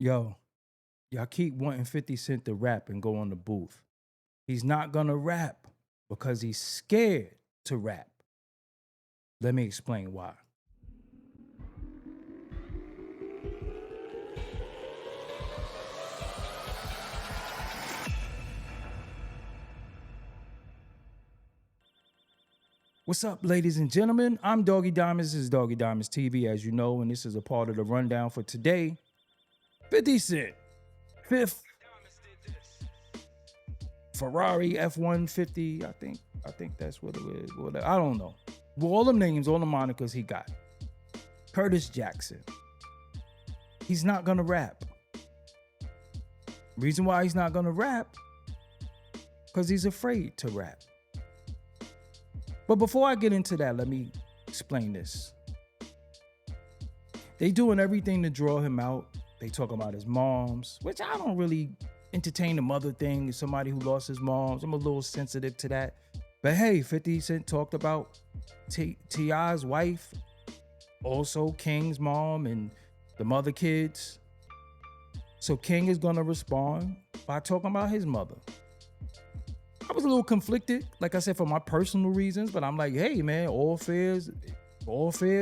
Yo, y'all keep wanting 50 Cent to rap and go on the booth. He's not gonna rap because he's scared to rap. Let me explain why. What's up, ladies and gentlemen? I'm Doggie Diamonds. This is Doggie Diamonds TV, as you know, and this is a part of the rundown for today. 50 Cent, fifth Ferrari F-150. I think that's what it is. I don't know. Well, all the names, all the monikers he got. Curtis Jackson. He's not gonna rap. Reason why he's not gonna rap, because he's afraid to rap. But before I get into that, let me explain this. They doing everything to draw him out. They talk about his moms, which I don't really entertain the mother thing. As somebody who lost his moms, I'm a little sensitive to that. But hey, 50 Cent talked about T.I.'s wife, also King's mom and the mother kids. So King is gonna respond by talking about his mother. I was a little conflicted, like I said, for my personal reasons, but I'm like, hey man, all fair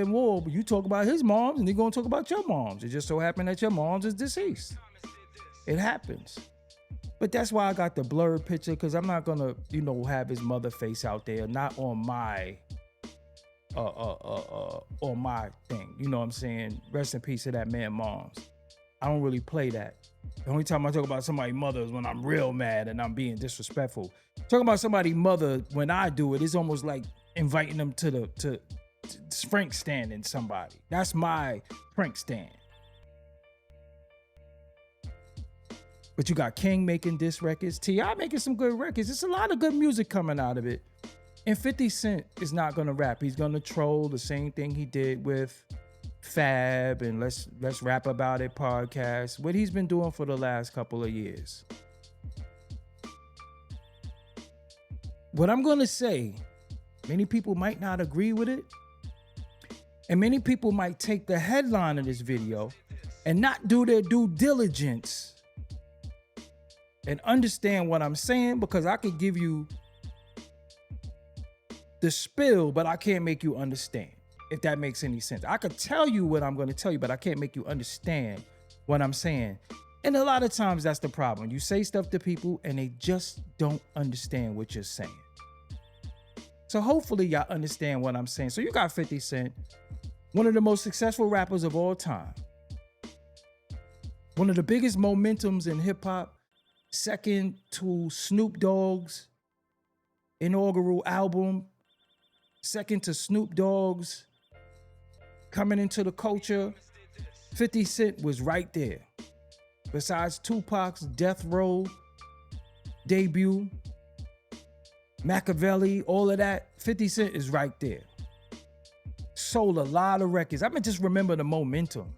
and war, but you talk about his moms and they're gonna talk about your moms. It just so happened that your mom's is deceased. It happens. But that's why I got the blurred picture, because I'm not gonna, have his mother face out there, not on my on my thing. You know what I'm saying? Rest in peace to that man moms. I don't really play that. The only time I talk about somebody's mother is when I'm real mad and I'm being disrespectful. Talking about somebody's mother when I do it, it's almost like inviting them to Frank standing somebody. That's my Frank stand. But you got King making diss records, T.I. making some good records. It's a lot of good music coming out of it. And 50 Cent is not gonna rap. He's gonna troll the same thing he did with Fab and Let's Rap About It podcast, what he's been doing for the last couple of years. What I'm gonna say, many people might not agree with it, and many people might take the headline of this video and not do their due diligence and understand what I'm saying, because I could give you the spill, but I can't make you understand, if that makes any sense. I could tell you what I'm going to tell you, but I can't make you understand what I'm saying. And a lot of times that's the problem. You say stuff to people and they just don't understand what you're saying. So hopefully y'all understand what I'm saying. So you got 50 Cent, one of the most successful rappers of all time. One of the biggest momentums in hip hop, second to Snoop Dogg's inaugural album, second to Snoop Dogg's coming into the culture. 50 Cent was right there. Besides Tupac's Death Row debut, Machiavelli, all of that, 50 Cent is right there. Sold a lot of records. I mean, just remember the momentum.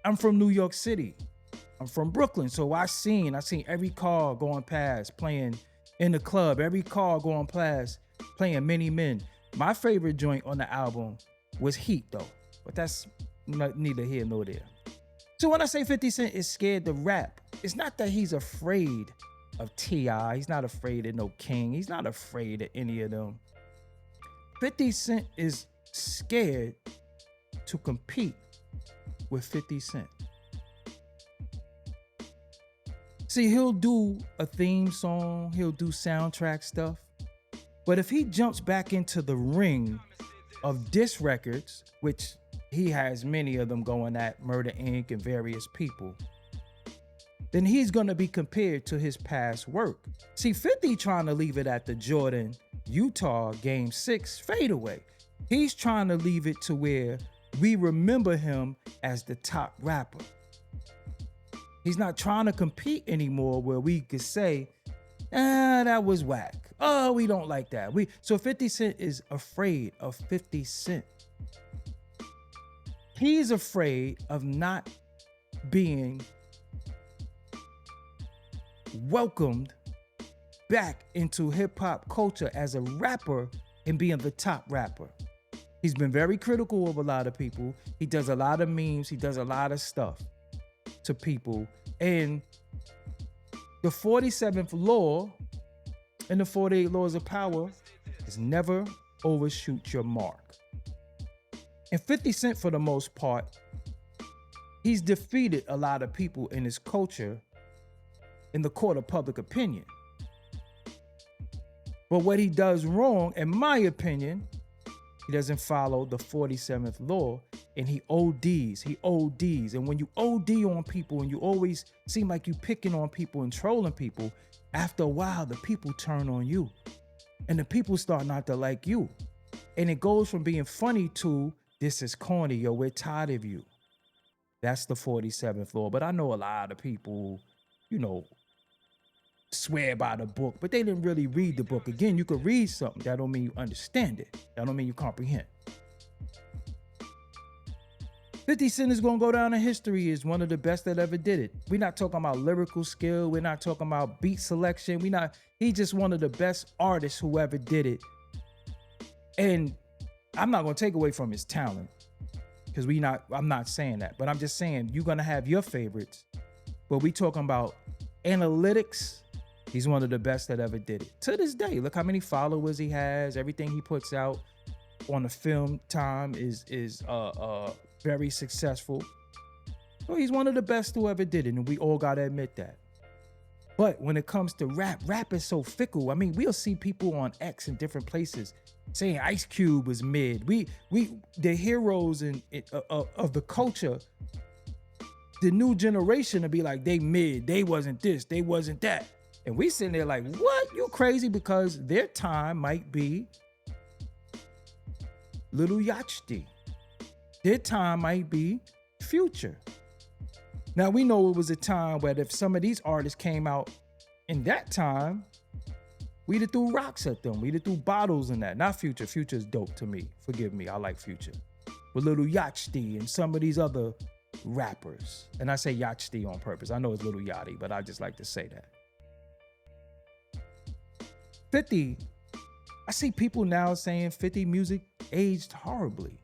I'm from New York City. I'm from Brooklyn, so I seen every car going past playing in the club, every car going past playing Many Men. My favorite joint on the album was Heat, though, but that's neither here nor there. So when I say 50 Cent is scared to rap, it's not that he's afraid of T.I. He's not afraid of no King. He's not afraid of any of them. 50 Cent is scared to compete with 50 Cent. See, he'll do a theme song, he'll do soundtrack stuff, but if he jumps back into the ring of diss records, which he has many of them going at Murder Inc. and various people, then he's gonna be compared to his past work. See, 50 trying to leave it at the Jordan, Utah Game 6 fadeaway. He's trying to leave it to where we remember him as the top rapper. He's not trying to compete anymore where we could say, that was whack. Oh, we don't like that. So 50 Cent is afraid of 50 Cent. He's afraid of not being welcomed back into hip hop culture as a rapper and being the top rapper. He's been very critical of a lot of people. He does a lot of memes. He does a lot of stuff to people. And the 47th law and the 48 laws of power is never overshoot your mark. And 50 Cent, for the most part, he's defeated a lot of people in his culture in the court of public opinion. But what he does wrong, in my opinion, he doesn't follow the 47th law, and he ODs. And when you OD on people and you always seem like you picking on people and trolling people, after a while, the people turn on you. And the people start not to like you. And it goes from being funny to, this is corny, yo, we're tired of you. That's the 47th law. But I know a lot of people, swear by the book, but they didn't really read the book. Again, you could read something. That don't mean you understand it. That don't mean you comprehend. 50 Cent is going to go down in history as one of the best that ever did it. We're not talking about lyrical skill. We're not talking about beat selection. He's just one of the best artists who ever did it. And I'm not going to take away from his talent, because I'm not saying that, but I'm just saying you're going to have your favorites, but we talking about analytics. He's one of the best that ever did it. To this day, look how many followers he has. Everything he puts out on the film time is very successful. Well, he's one of the best who ever did it, and we all gotta admit that. But when it comes to rap is so fickle. I mean, we'll see people on X in different places saying Ice Cube was mid. The heroes of the culture, the new generation will be like, they mid, they wasn't this, they wasn't that. And we sitting there like, what? You crazy? Because their time might be Little Yachty. Their time might be Future. Now, we know it was a time where if some of these artists came out in that time, we'd have threw rocks at them. We'd have threw bottles in that. Not Future. Future's dope to me. Forgive me. I like Future. But Little Yachty and some of these other rappers. And I say Yachty on purpose. I know it's Little Yachty, but I just like to say that. 50, I see people now saying 50 music aged horribly.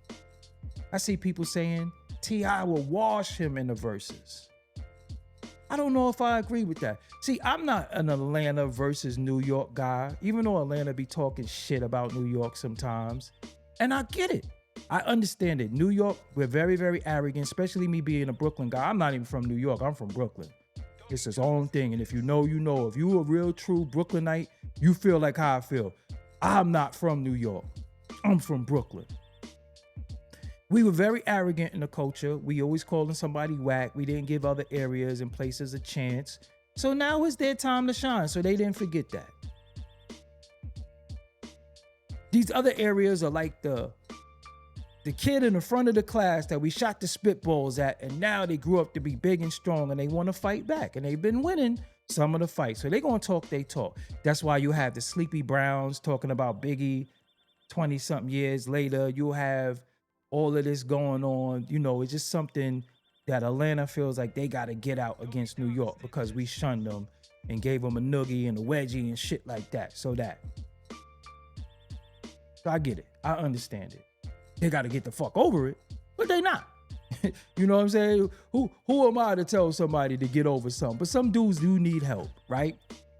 I see people saying T.I. will wash him in the verses. I don't know if I agree with that. See, I'm not an Atlanta versus New York guy, even though Atlanta be talking shit about New York sometimes. And I get it. I understand it. New York, we're very, very arrogant, especially me being a Brooklyn guy. I'm not even from New York. I'm from Brooklyn. It's his own thing. And if you know, you know. If you a real true Brooklynite, you feel like how I feel. I'm not from New York. I'm from Brooklyn. We were very arrogant in the culture. We always calling somebody whack. We didn't give other areas and places a chance. So now it's their time to shine. So they didn't forget that. These other areas are like the kid in the front of the class that we shot the spitballs at, and now they grew up to be big and strong and they want to fight back, and they've been winning some of the fights. So they're going to talk, they talk. That's why you have the Sleepy Browns talking about Biggie 20-something years later. You'll have all of this going on. It's just something that Atlanta feels like they got to get out against New York because we shunned them and gave them a noogie and a wedgie and shit like that. So I get it. I understand it. They got to get the fuck over it, but they not. You know what I'm saying? Who am I to tell somebody to get over something? But some dudes do need help, right?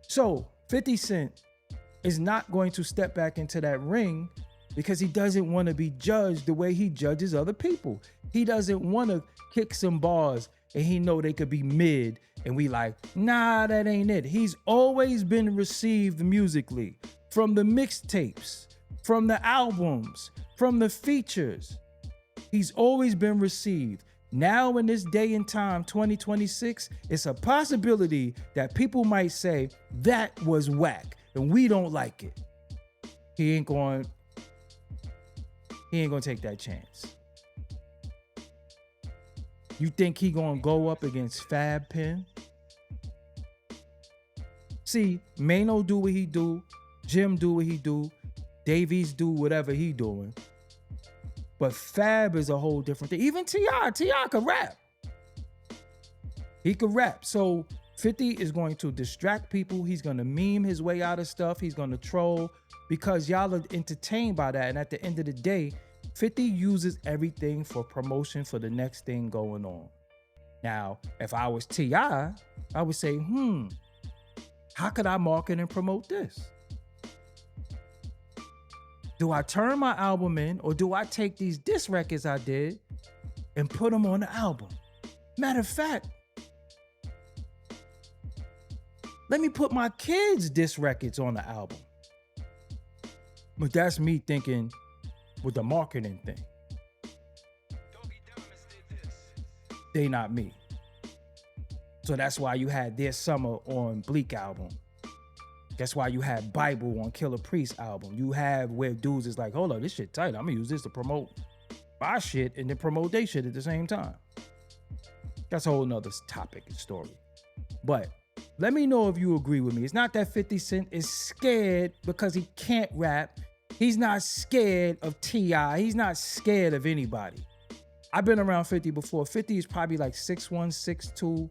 So 50 Cent is not going to step back into that ring because he doesn't want to be judged the way he judges other people. He doesn't want to kick some bars and he know they could be mid and we like, nah, that ain't it. He's always been received musically from the mixtapes, from the albums, from the features. He's always been received. Now in this day and time, 2026, it's a possibility that people might say that was whack and we don't like it. He ain't going to take that chance. You think he going to go up against Fab Pen? See, Mano do what he do, Jim do what he do, Davies do whatever he doing. But Fab is a whole different thing. Even T.I. could rap. He could rap. So 50 is going to distract people. He's going to meme his way out of stuff. He's going to troll because y'all are entertained by that. And at the end of the day, 50 uses everything for promotion for the next thing going on. Now, if I was T.I., I would say, how could I market and promote this? Do I turn my album in, or do I take these diss records I did and put them on the album? Matter of fact, let me put my kids' diss records on the album. But that's me thinking with the marketing thing. They not me. So that's why you had Their Summer on Bleak album. That's why you had Bible on Killer Priest album. You have where dudes is like, hold up, this shit tight. I'm gonna use this to promote my shit and then promote their shit at the same time. That's a whole nother topic and story. But let me know if you agree with me. It's not that 50 Cent is scared because he can't rap. He's not scared of T.I. He's not scared of anybody. I've been around 50 before. 50 is probably like 6'1", 6'2".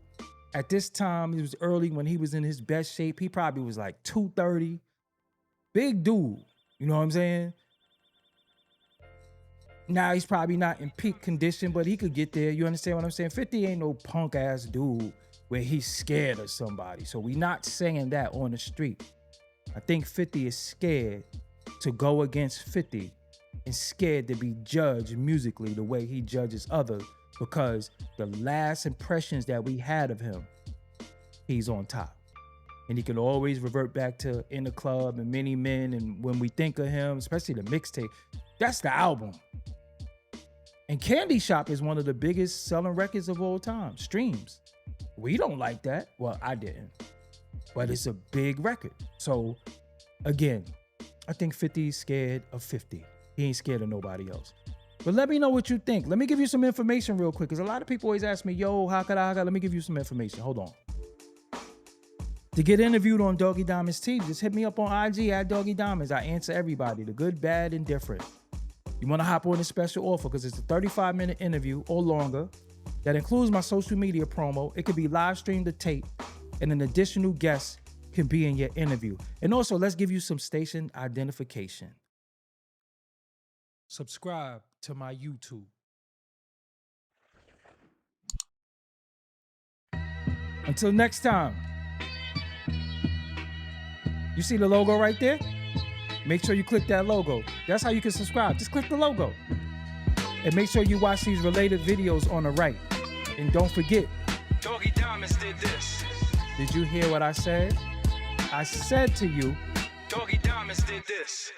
At this time, it was early when he was in his best shape. He probably was like 230. Big dude. You know what I'm saying? Now he's probably not in peak condition, but he could get there. You understand what I'm saying? 50 ain't no punk ass dude where he's scared of somebody. So we not saying that on the street. I think 50 is scared to go against 50 and scared to be judged musically the way he judges others, because the last impressions that we had of him, he's on top. And he can always revert back to In the Club and Many Men, and When We Think of Him, especially the mixtape, that's the album. And Candy Shop is one of the biggest selling records of all time, streams. We don't like that. Well, I didn't. But it's a big record. So, again, I think 50 is scared of 50. He ain't scared of nobody else. But let me know what you think. Let me give you some information real quick, because a lot of people always ask me, yo, how could I? Let me give you some information. Hold on. To get interviewed on Doggie Diamonds TV, just hit me up on IG at Doggie Diamonds. I answer everybody, the good, bad, and different. You want to hop on a special offer because it's a 35-minute interview or longer that includes my social media promo. It could be live streamed to tape, and an additional guest can be in your interview. And also, let's give you some station identification. Subscribe to my YouTube. Until next time. You see the logo right there? Make sure you click that logo. That's how you can subscribe. Just click the logo. And make sure you watch these related videos on the right. And don't forget, Doggie Diamonds did this. Did you hear what I said? I said to you, Doggie Diamonds did this.